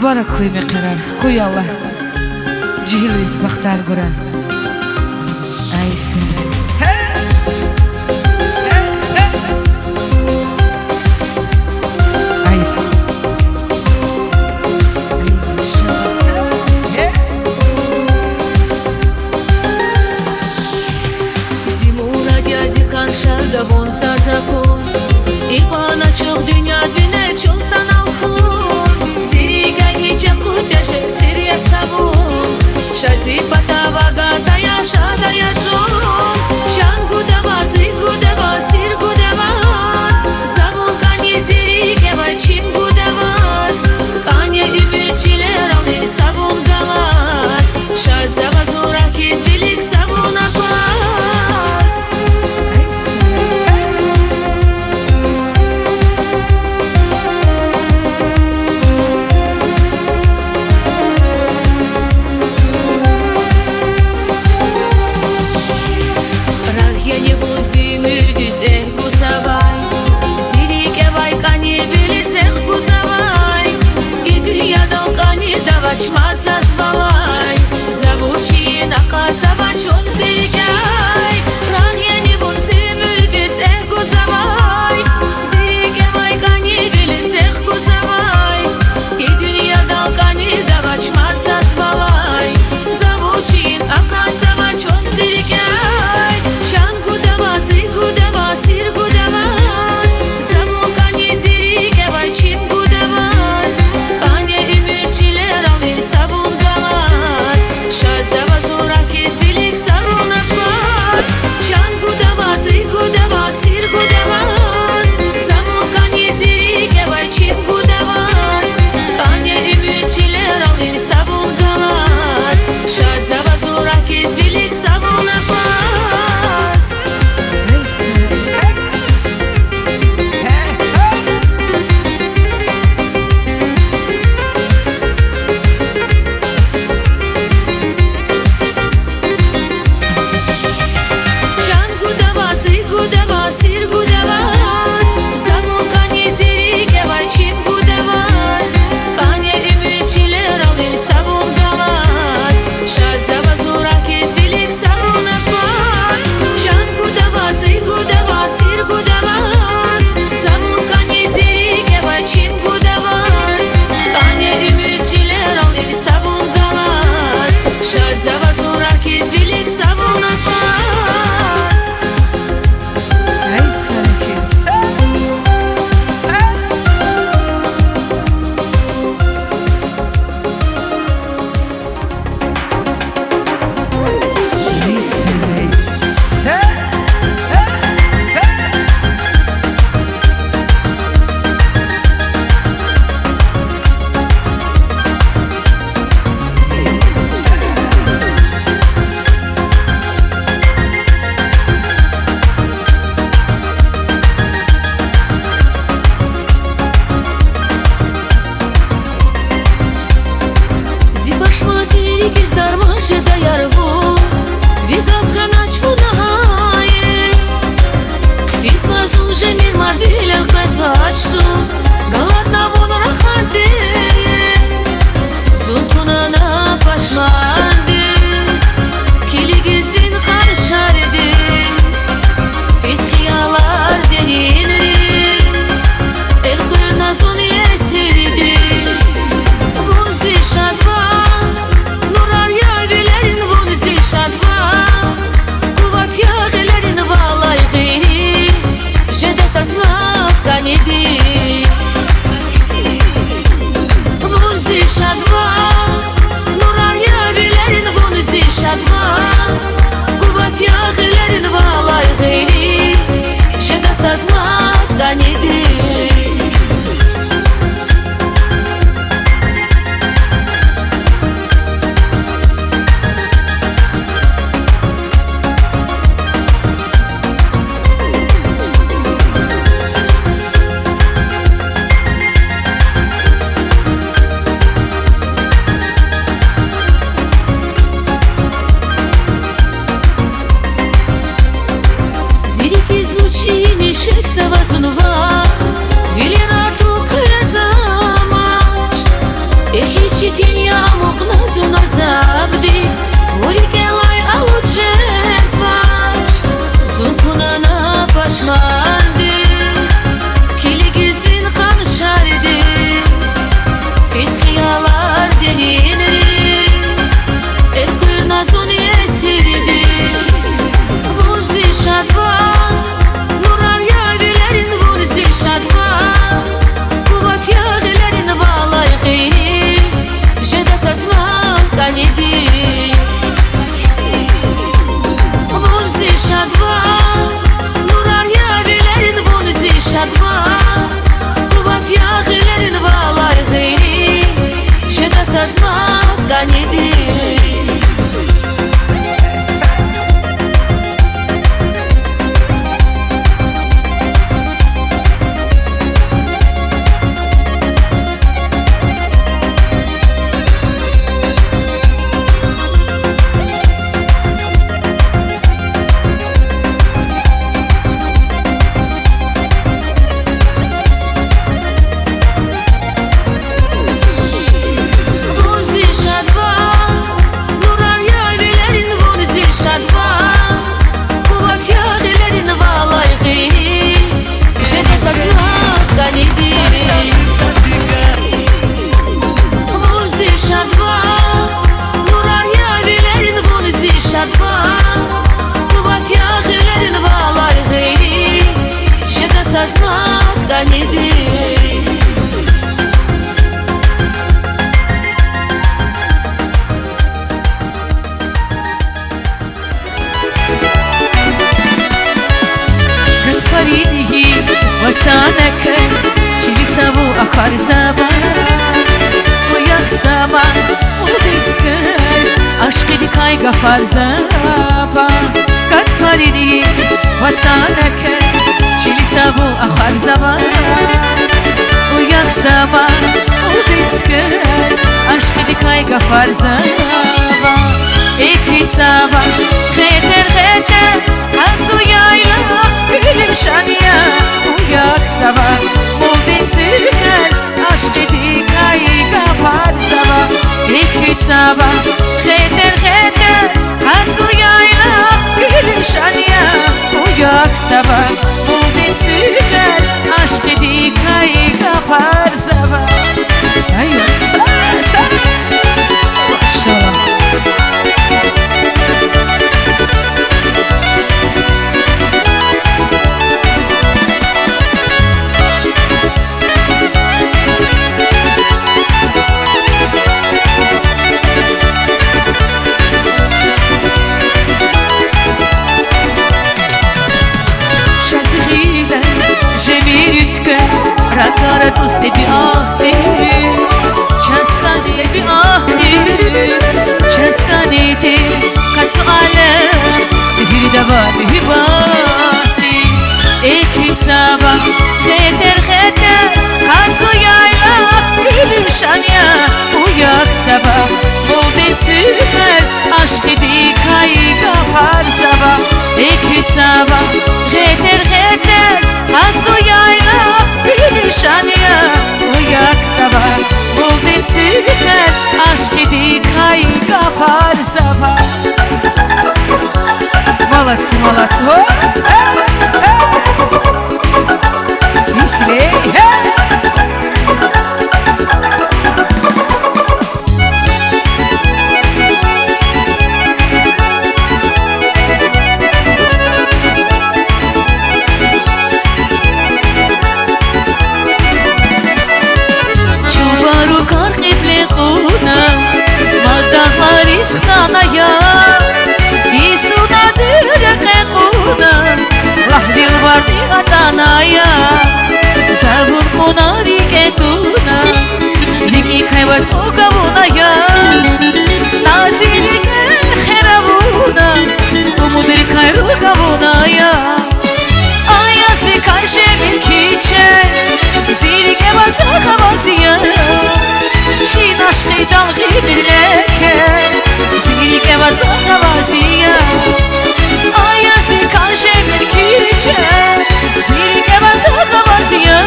Барак хуй мекарар, хуй Аллах, джихилис бахтар гура. Айсын. Айсын. Зиму радязи каншарда вонса закон, Икона чух dünya düne çul sanal khun, Siriga hiçe kutyaşe siriya savun, Şazi patava gata yaşada yazun, Şan gudava, sri gudava, sir gudavas, Savun kanye zirike vay çim gudavas, Kanye ümürçiler alır savun galas, Şad zavazura kizvilik savun akvas. Я не буду зимирдизех гузавай, Зирике вай кани билисех гузавай, И dünyada кани давачмат зазвалай, Завучи наказавач он зирикай. Я не буду зимирдизех гузавай, Зирике вай кани билисех гузавай, И dünyada кани давачмат зазвалай, Завучи наказавач он зирикай. Sir gudavas, Zavun kanye zirike vay çim gudavas, Kanye ümürçiler alır savun galas, Şad zavazura kizvilik savun akvas. Şan gudavas, sir gudavas, Zavun kanye zirike vay çim gudavas, Kanye ümürçiler alır savun galas, Şad zavazura kizvilik savun akvas. Sir gudavas, Zavun kanye zirike vay çim gudavas, Kanye ümürçiler alır savun galas, Şad zavazura kizvilik savun akvas. Şan gudavas, sir gudavas, Zavun kanye zirike vay çim gudavas, Kanye ümürçiler alır savun galas, Şad zavazura kizvilik savun akvas. Galatna von rahatis, Zuntunana başlandis, Kiligizin karşardis, Fithiyalar deniriz, El kırnazun yetiriz, Vunzi şadva, Nurar yavilerin vunzi şadva, Kuvat yağilerin valay gıyri, Jeda sasmak ganidi. Vunzi şadva, Nurar yavilerin vunzi şadva, Kuvat yağilerin valay gıyri, Jeda sasmak ganidi. Звучи, не шек, завазунува, забди, урикелай алуче спач, зункунана пашмандис, килигизин каншардис, фициялар дегинрис, el kuyurna soni etirdis, vuzi şadva, nurar yavilerin vuzi şadva, kuvat yavilerin valay khiri, jeda sasmak kanidi. Vuzi şadva, nurar yavilerin vuzi şadva, kuvat yavilerin valay khiri, jeda sasmak kanidi. Sazmak ganidi. Катфариди ватсанака чилицаву ахарзава, ояк сама убицкай ашкиди кайга фарзава. Катфариди ватсанака чилицаву ахарзава, ояк сама убицкай ашкиди кайга фарзава. Ekitsava xeter xeter Hazu yayla gülüm şanya Uyak sava Muldin sirker Aşk edi kayga parzava Ekitsava xeter xeter Hazu yayla gülüm şanya Uyak sava Muldin sirker Aşk edi kayga parzava Ayyo sa sa Maşallah. Rakara dost bir ahdi, çaskani bir ahdi, çaskani de kaç alem, sihir de var bir bahdi. Eki sabah xeter xeter, kazu yayla gülüm şanya, uyak sabah muldin süper, aşk edi kayga par sabah. Eki sabah xeter xeter, kazu yayla gülüm şanya, uyak sabah muldin süper, aşk edi kayga par sabah. Молодцы, молодцы. Веселей. Чубару карқибле қуна, мадағлар исхтаная, исуда дүрәқе қуна, лахбил барди атаная, завун қунари кетуна, лики кайвас огавуная, назилиген херавуна, умудри кайругавуная, аяси кайшемин киче, зилиге вазахавазия, чин ашқи далғи бирлеке, зилиге вазахавазия, аяси кайшемин киче, zilge vazahavaziya,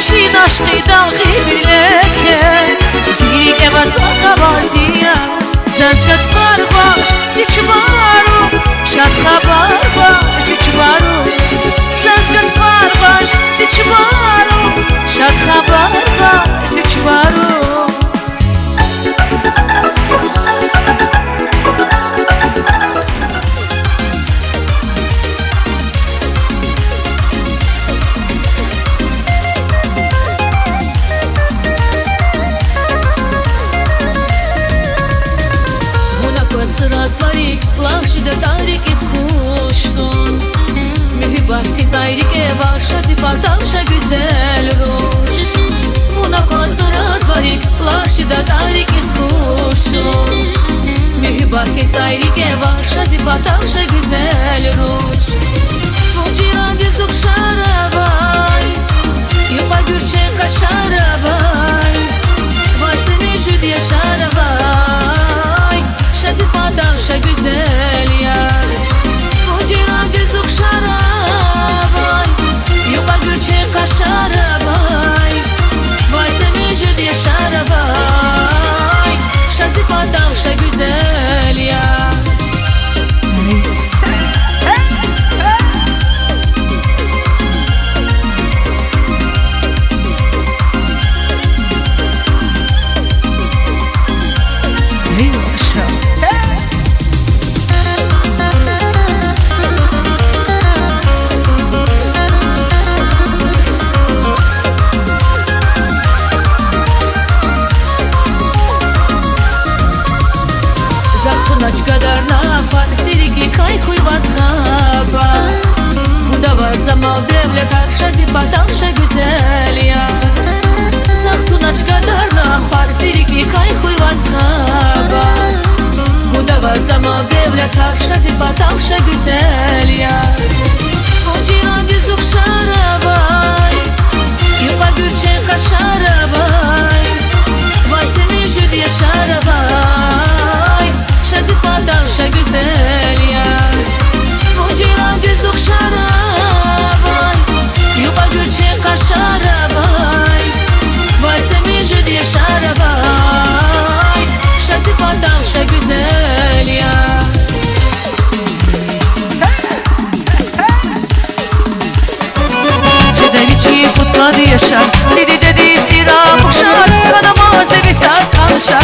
чин ашқи далғи бирлеке, zilge vazahavaziya. Laşıda tariki suştun Mühibati zayrike Vaşa zipartavşa güzel ruş Buna hazırat varik Laşıda tariki suştun Mühibati zayrike Vaşa zipartavşa güzel ruş Ciran dizuk şaravay Yupa gürçen kaşaravay Varsını jüdiye şaravay Şazi patavşa güzel yar Bu ciran dizuk şaravay Yupa gürçen kaşaravay Varsını jüdiye şaravay Şazi patavşa güzel yar Шази потамша güzel ya Захтуначка дарна Хар зирики кай хуй васкаба Гудава зама девля Так шази потамша güzel ya Cina dizuk şarabay Yupa gürçen kaşarabay Vayseni jüdiye şarabay Şazi potamša güzel ya Cina dizuk şarabay Yupa gürçen kaşarabay Varsemi jüdiye şarabay Şazi patavşa güzel ya Çedeliçi putladı yaşar Sidi dedi istira bukşar Kadama sevi saz kalışar